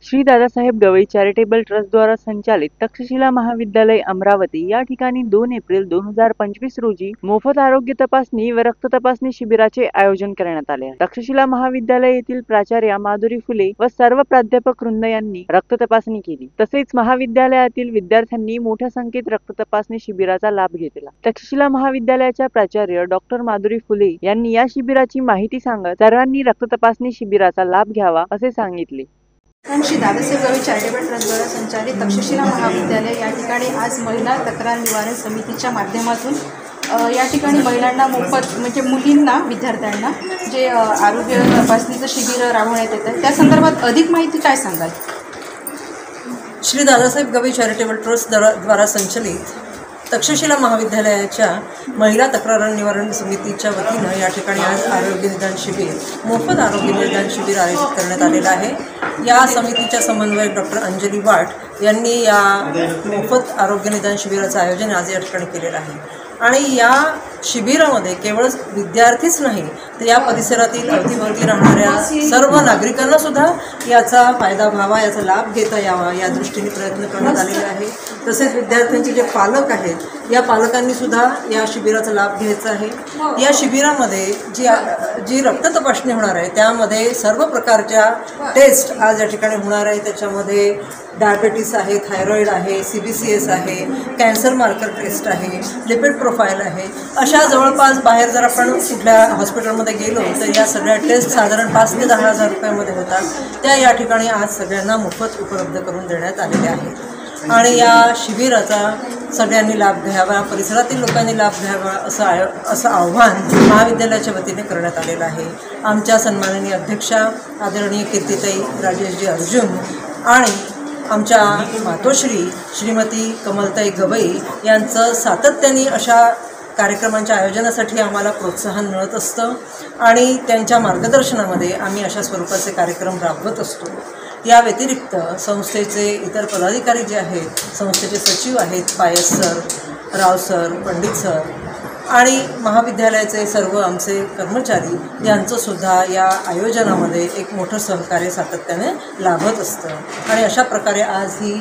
Shri Dadasaheb Gavai charitable trust द्वारा संचालित तक्षशिला महाविद्यालय अमरावती या ठिकाणी 2 एप्रिल 2025 रोजी मोफत आरोग्य तपासणी व रक्त तपासणी शिबिराचे आयोजन करण्यात आले आहे। तक्षशिला महाविद्यालय येथील प्राचार्य माधुरी फुले व सर्व प्राध्यापक वृंद यांनी रक्त तपासणी केली। तसेच महाविद्यालयातील विद्यार्थ्यांनी मोठ्या संख्येत रक्त तपासणी शिबिराचा लाभ घेतला। तक्षशिला महाविद्यालयाच्या प्राचार्य डॉक्टर माधुरी फुले यांनी या शिबिराची माहिती सांगत सर्वांनी रक्त तपासणी शिबिराचा लाभ घ्यावा असे सांगितले। श्री दादासाहेब गवई चॅरिटेबल ट्रस्ट द्वारा संचालित तक्षशिला महाविद्यालय या ठिकाणी आज महिला तक्रार निवारण समितीच्या माध्यमातून या ठिकाणी महिलांना मोफत म्हणजे मुलींना विद्यार्थ्यांना जे आरोग्य तपासणीचं शिबिर राबवण्यात येतं त्या संदर्भात अधिक माहिती काय सांगाल? श्री दादासाहेब गवई चॅरिटेबल ट्रस्ट द्वारा संचलित तक्षशिला महाविद्यालयाच्या महिला तक्रार निवारण समितीच्या वतीनं या ठिकाणी आज आरोग्य निदान शिबिर मोफत आरोग्य निदान शिबिर आयोजित करण्यात आलेलं आहे। या समितीच्या समन्वयक डॉक्टर अंजली वाट यांनी या मोफत आरोग्य निदान शिबिराचं आयोजन आज या ठिकाणी केलेलं आहे आणि या शिबिरामध्ये केवळ विद्यार्थीच नाही तर या परिसरातील अवतीभोवती राहणाऱ्या सर्व नागरिकांना सुद्धा याचा फायदा व्हावा, याचा लाभ घेता यावा या दृष्टीने प्रयत्न करण्यात आलेले आहे। तसेच विद्यार्थ्यांचे जे पालक आहेत या पालकांनी सुद्धा या शिबिराचा लाभ घ्यायचा आहे। या शिबिरामध्ये जी रक्त तपासणी होणार आहे त्यामध्ये सर्व प्रकारच्या टेस्ट आज या ठिकाणी होणार आहे। त्याच्यामध्ये डायबिटीस आहे, थायरॉईड आहे, CBCS आहे, कॅन्सर मार्कर टेस्ट आहे, लिपिड प्रोफाईल आहे। अशा जवळपास बाहेर जर आपण कुठल्या हॉस्पिटलमध्ये गेलो तर या सगळ्या टेस्ट साधारण 5 ते 10,000 रुपयामध्ये होतात। त्या या ठिकाणी आज सगळ्यांना मोफत उपलब्ध करून देण्यात आलेल्या आहेत आणि या शिबिराचा सगळ्यांनी लाभ घ्यावा, परिसरातील लोकांनी लाभ घ्यावा असं आव्हान महाविद्यालयाच्या वतीने करण्यात आलेलं आहे। आमच्या सन्माननीय अध्यक्षा आदरणीय कीर्तिताई राजेशजी अर्जुन आणि आमच्या मातोश्री श्रीमती कमलताई गवई यांचं सातत्याने अशा कार्यक्रमांच्या आयोजनासाठी आम्हाला प्रोत्साहन मिळत असतं आणि त्यांच्या मार्गदर्शनामध्ये आम्ही अशा स्वरूपाचे कार्यक्रम राबवत असतो। या व्यतिरिक्त संस्थेचे इतर पदाधिकारी जे आहेत, संस्थेचे सचिव आहेत पायस सर, राव सर, पंडित सर आणि महाविद्यालयाचे सर्व आमचे कर्मचारी यांचंसुद्धा या आयोजनामध्ये एक मोठं सहकार्य सातत्याने लाभत असतं आणि अशा प्रकारे आज ही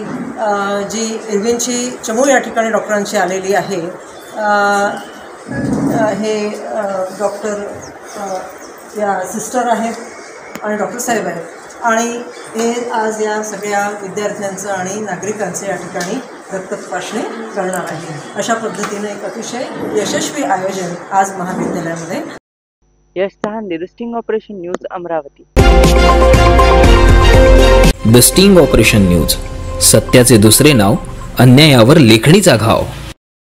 जी इरविनची चमू या ठिकाणी डॉक्टरांची आलेली आहे, हे डॉक्टर या सिस्टर आहेत आणि डॉक्टर साहेब आहेत आणि हे आज या सगळ्या विद्यार्थ्यांचं आणि नागरिकांचं या ठिकाणी रक्त तपासणी करणार आहे। अशा पद्धतीने एक अतिशय यशस्वी आयोजन आज महाविद्यालयामध्ये। Yash Chahande, the sting operation news, Amravati. The sting operation news, सत्याचे दुसरे नाव, अन्यायावर लेखणीचा घाव।